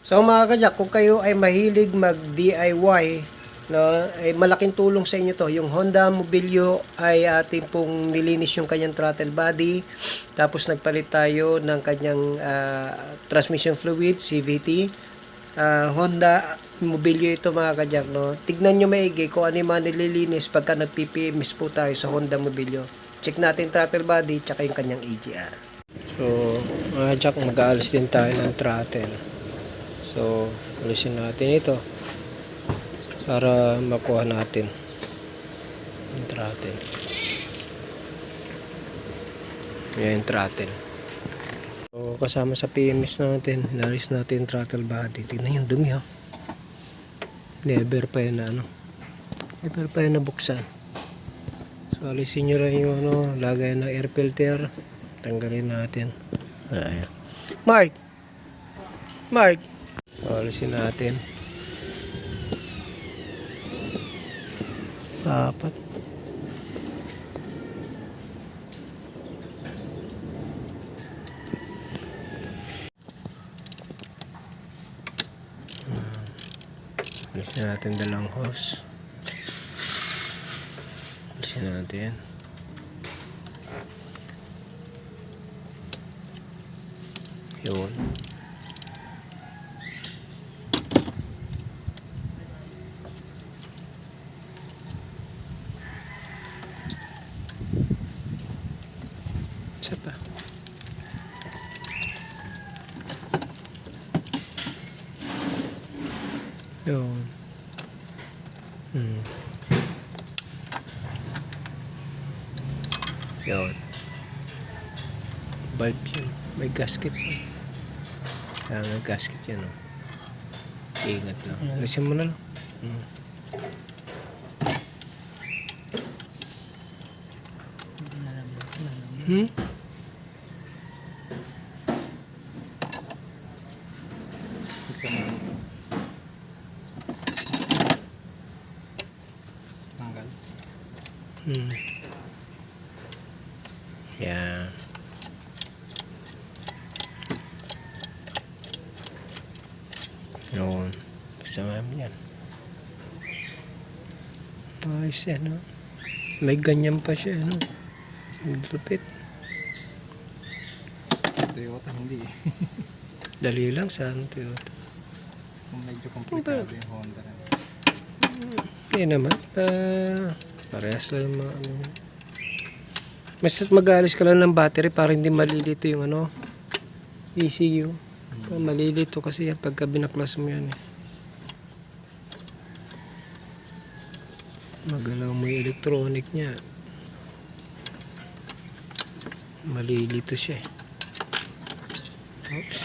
So mga kajak, kung kayo ay mahilig mag-DIY, no, ay malaking tulong sa inyo to. Yung Honda Mobilio ay ating pong nilinis yung kanyang throttle body. Tapos nagpalit tayo ng kanyang transmission fluid, CVT. Honda Mobilio ito mga kajak, no. Tignan nyo maigi kung ano yung mga nililinis pagka nag-PPMS po tayo sa Honda Mobilio. Check natin throttle body tsaka yung kanyang AGR. So mga kajak, mag-aalis din tayo ng throttle. So, alisin natin ito para makuha natin yung throttle. Yan yung throttle. So, kasama sa PMS natin, inalis natin yung throttle body. Tingnan yung dumi ha. Never pa yan na Never pa yan nabuksan. So, alisin nyo rin yung lagay ng air filter. Tanggalin natin. Ayan. Mark! So, alisin natin. Apat. Alisin natin dalawang hose. Alisin natin. Yun. Isa pa. Yun. Yun. Bulb yun. May gasket yun. Kaya may gasket yan. Ingat lang. Alisin mo na lang. Tanggal. Yan. Yun. Kasama mo yan. Ayos yan, no? May ganyan pa siya, no? Lupit. Toyota hindi eh. Dali lang sa Toyota. Kung medyo komplikado yung Honda rin. Hindi naman. Parehas lang yung mga Mas mag-aalis ka lang ng battery para hindi malilito yung ECU. Malilito kasi yan pagka binaklas mo yan eh. Magalaw mo yung electronic niya. Malilito siya eh. Oops.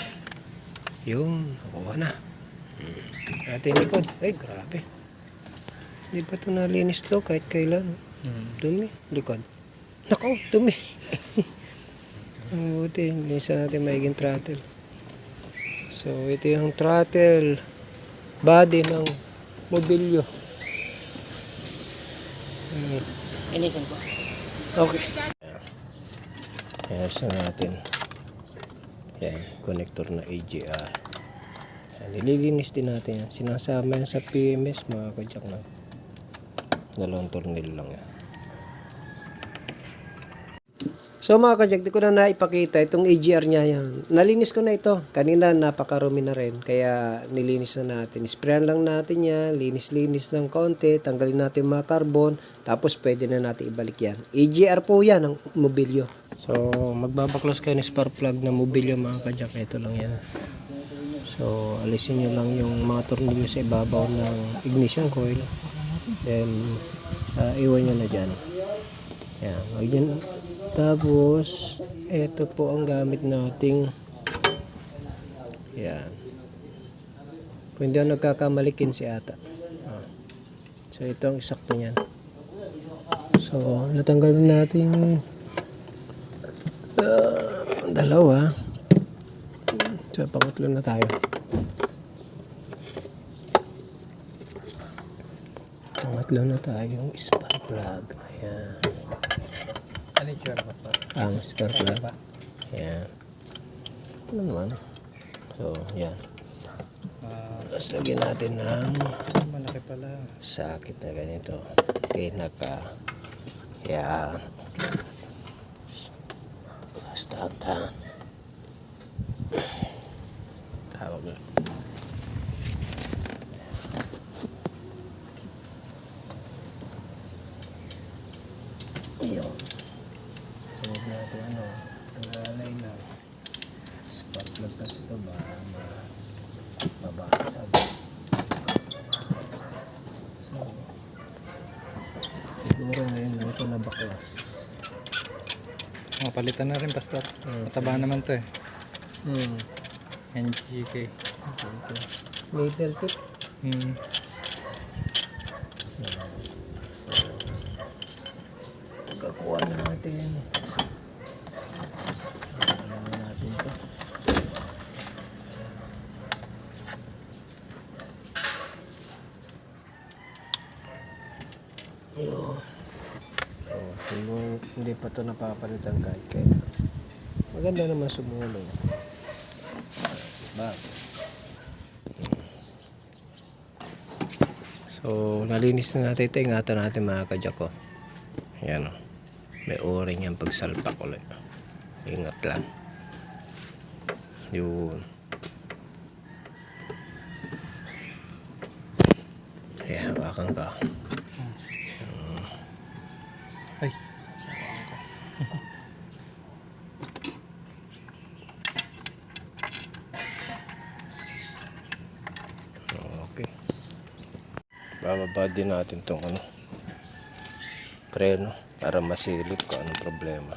Yun, nakuha na. Ating likod. Ay, grabe. Hindi pa ito nalinis to kahit kailan. Dumi, likod. Nako, dumi. Ang buti, minsan natin maiging throttle. So, ito yung throttle body ng Mobilio. Inisin ko. Okay. Ayos na natin. Yan, connector na AGR. Yan, nililinis din natin yan. Sinasama yan sa PMS, mga kajak na. Dalawang tornil lang yan. So mga kajak, di ko na naipakita itong AGR niya yan. Nalinis ko na ito. Kanina napakarumi na rin. Kaya nilinis na natin. Sprayan lang natin yan. Linis-linis ng konti. Tanggalin natin mga carbon. Tapos pwede na natin ibalik yan. AGR po yan ng Mobilio. So magbabaklas kayo ng spark plug ng Mobilio mga kajak. Ito lang yan. So alisin nyo lang yung mga tornilyo sa ibabaw ng ignition coil. Then iwan nyo na dyan. Yan. Huwag dyan. Tapos, ito po ang gamit nating yan. Kung hindi ako nagkakamalikin si ata. So, ito ang eksakto niyan. So, natanggal na natin dalawa. So, pangatlo na tayo. Pangatlo na tayong spark plug. Ayan. Ano yung tsura, Pastor? Ang spark plug. Ayan. Ano naman? So, yan. Tapos lagyan natin ng malaki pala. sakit na ganito. Pinaka. Yan. Basta tahan. Tawag na. Ayun. Huwag natin nalalay na. Spark plug kasi ito ba mabasag. So, siguro ngayon lang ito nabaklas. Palitan na rin, Pastor. Mataba naman to eh. NGK. Needle tip. Kakuha na natin. Alam natin ito. Ayun. So, hindi pa ito napapalitan kahit kaya. Maganda naman sumulong. Ba? So, nalinis na natin ito. Ingatan natin mga kajak ko. Ayan o. May o-ring yan pag salpak ulit. Ingat lang. Yun. Ayan, hawakan ka. Ay. Okay. Bababa din natin tong preno para masilip kung anong problema.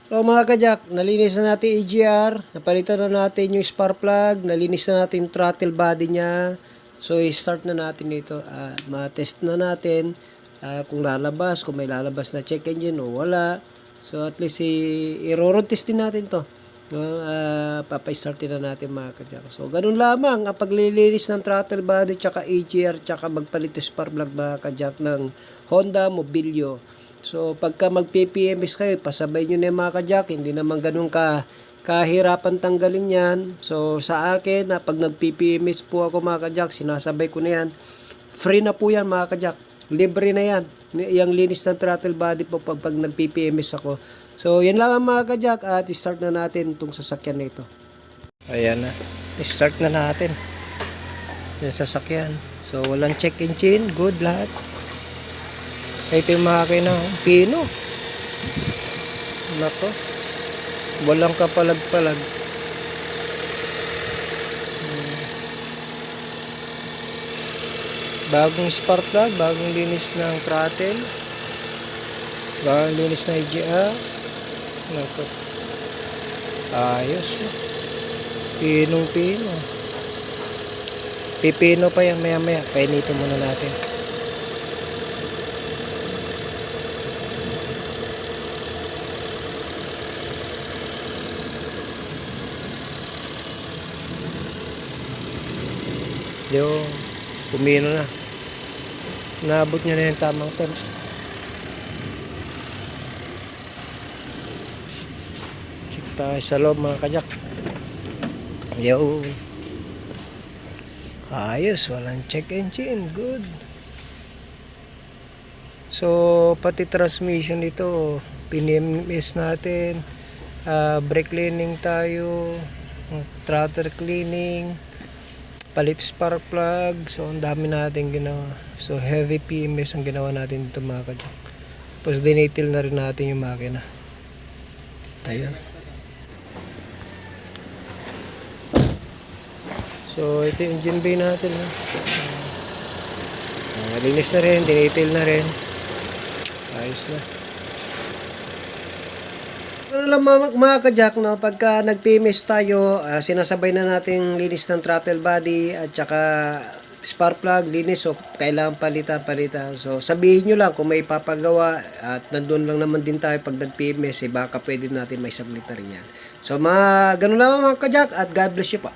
So mga kajak, nalinis na natin EGR, napalitan na natin yung spark plug, nalinis na natin yung throttle body niya. So i-start na natin ito, ma-test na natin kung lalabas, kung may lalabas na check engine o wala. So at least i-road test din natin to. Papay-startin na natin mga kajak. So ganun lamang ang paglilinis ng throttle body tsaka EGR tsaka magpalit ng spark plug mga kajak ng Honda Mobilio. So pagka mag-PPMS kayo, pasabay nyo na yung mga kajak, hindi naman ganun kahirapan tanggalin yan. So sa akin, pag nag-PPMS po ako mga kajak, sinasabay ko na yan. Free na po yan mga kajak. Libre na yan. Yung linis ng throttle body po pag nag-PPMS ako. So yan lang ang mga kajak at start na natin itong sasakyan na ito. Ayan na. Start na natin. Yung sasakyan. So walang check engine. Good lahat. Ito yung makina, pino. Nako. Walang kapalag-palag. Bagong spark plug, bagong linis ng throttle. Bagong linis ng EGR. Nako. Ayos. Pinong-pino. Pipino pa yan maya-maya. Painitin muna natin. Yung pumino na. Naabot niya na yung tamang temps. Check tayo sa loob mga kajak. Yo. Ayos, walang check engine. Good. So, pati transmission nito, PNMS natin. Brake cleaning tayo. Throttle cleaning. Palit spark plug. So ang dami natin ginawa. So heavy PMS ang ginawa natin dito mga kajak. Tapos dinitil na rin natin yung makina. Ayun. So ito yung engine bay natin. Malinis na rin. Dinitil na rin. Ayos na. Ano lang mga kajak, no? Pagka nag-PMS tayo, sinasabay na natin linis ng throttle body at saka spark plug, linis. So, kailangan palitan. So, sabihin nyo lang kung may papagawa at nandun lang naman din tayo pag nag-PMS, baka pwede natin may saglit na rin yan. So, ganun lang mga kajak at God bless you pa.